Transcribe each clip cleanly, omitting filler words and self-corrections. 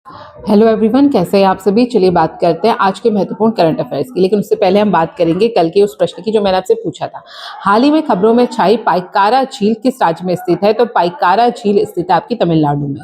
Hello everyone, कैसे हैं आप सभी। चलिए बात करते हैं आज के महत्वपूर्ण करंट अफेयर्स की। लेकिन उससे पहले हम बात करेंगे कल के उस प्रश्न की जो मैंने आपसे पूछा था। हाल ही में खबरों में छाई पाइकारा झील किस राज्य में स्थित है? तो पाइकारा झील स्थित है आपकी तमिलनाडु में।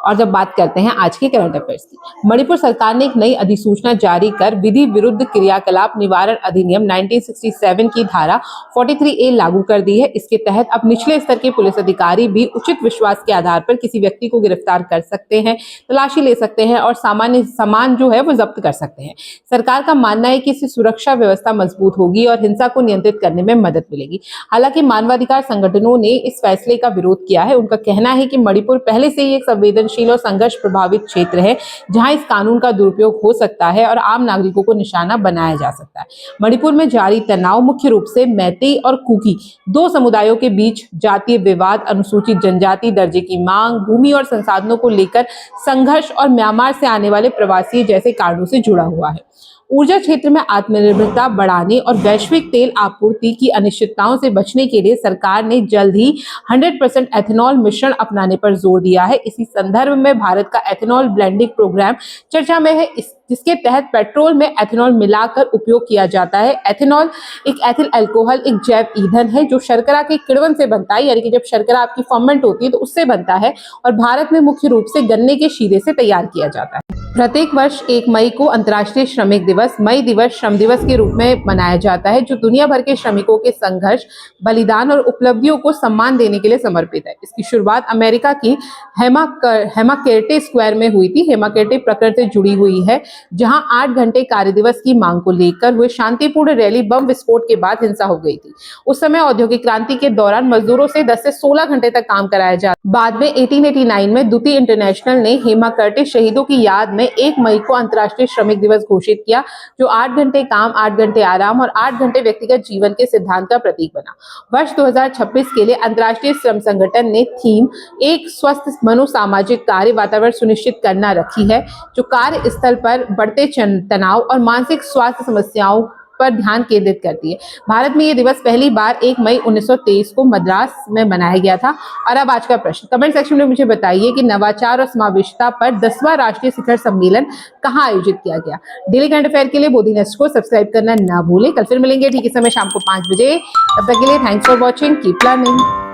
और जब बात करते हैं आज के करंट अफेयर्स की, मणिपुर सरकार ने एक नई अधिसूचना जारी कर विधि विरुद्ध क्रियाकलाप निवारण अधिनियम 1967 की धारा 43A लागू कर दी है। इसके तहत अब निचले स्तर के पुलिस अधिकारी भी उचित विश्वास के आधार पर किसी व्यक्ति को गिरफ्तार कर सकते हैं, तलाशी ले सकते हैं और सामान्य सामान जो है वो जब्त कर सकते हैं। सरकार का मानना है कि इससे सुरक्षा व्यवस्था मजबूत होगी और हिंसा को नियंत्रित करने में मदद मिलेगी। हालांकि मानवाधिकार संगठनों ने इस फैसले का विरोध किया है। उनका कहना है कि मणिपुर पहले से ही एक संवेदनशील और संघर्ष प्रभावित क्षेत्र है, जहां इस कानून का दुरुपयोग हो सकता है और आम नागरिकों को निशाना बनाया जा सकता है। मणिपुर में जारी तनाव मुख्य रूप से मैतेई और कुकी दो समुदायों के बीच जातीय विवाद, अनुसूचित जनजाति दर्जे की मांग, भूमि और संसाधनों को लेकर संघर्ष और म्यांमार से आने वाले प्रवासी जैसे कारणों से जुड़ा हुआ है। ऊर्जा क्षेत्र में आत्मनिर्भरता बढ़ाने और वैश्विक तेल आपूर्ति की अनिश्चितताओं से बचने के लिए सरकार ने जल्द ही 100% एथेनॉल मिश्रण अपनाने पर जोर दिया है। इसी संदर्भ में भारत का एथेनॉल ब्लेंडिंग प्रोग्राम चर्चा में है, जिसके तहत पेट्रोल में एथेनॉल मिलाकर उपयोग किया जाता है। एथेनॉल एक एथिल अल्कोहल, एक जैव ईंधन है जो शर्करा के किण्वन से बनता है, यानी कि जब शर्करा आपकी फर्मेंट होती है तो उससे बनता है और भारत में मुख्य रूप से गन्ने के शीरे से तैयार किया जाता है। प्रत्येक वर्ष 1 मई को अंतर्राष्ट्रीय श्रमिक दिवस, मई दिवस श्रम दिवस के रूप में मनाया जाता है, जो दुनिया भर के श्रमिकों के संघर्ष, बलिदान और उपलब्धियों को सम्मान देने के लिए समर्पित है। इसकी शुरुआत अमेरिका की हेमाकेर्टे स्क्वायर में हुई थी। हेमाकेर्टे प्रकृति से जुड़ी हुई है, जहां 8 घंटे कार्य दिवस की मांग को लेकर हुए शांतिपूर्ण रैली बम विस्फोट के बाद हिंसा हो गई थी। उस समय औद्योगिक क्रांति के दौरान मजदूरों से 10 से 16 घंटे तक काम कराया जाता। बाद में 1889 में द्वितीय इंटरनेशनल ने हेमाकेर्टे शहीदों की याद में 1 मई को अंतर्राष्ट्रीय श्रमिक दिवस घोषित किया, जो 8 घंटे काम, 8 घंटे आराम और 8 घंटे व्यक्तिगत जीवन के सिद्धांत का प्रतीक बना। वर्ष 2026 के लिए अंतर्राष्ट्रीय श्रम संगठन ने थीम एक स्वस्थ मनोसामाजिक कार्य वातावरण सुनिश्चित करना रखी है, जो कार्य स्थल पर बढ़ते तनाव और मानसिक स्वास्थ्य समस्याओं पर ध्यान केंद्रित करती है। भारत में यह दिवस पहली बार 1 मई 1923 को मद्रास में मनाया गया था। और अब आज का प्रश्न, कमेंट सेक्शन में मुझे बताइए कि नवाचार और समावेशिता पर 10वां राष्ट्रीय शिखर सम्मेलन कहां आयोजित किया गया। डेली करंट अफेयर के लिए बोधी नेस्ट को सब्सक्राइब करना ना भूलें। कल फिर मिलेंगे ठीक इस समय शाम को 5 बजे। तब तक के लिए thanks for watching, keep learning.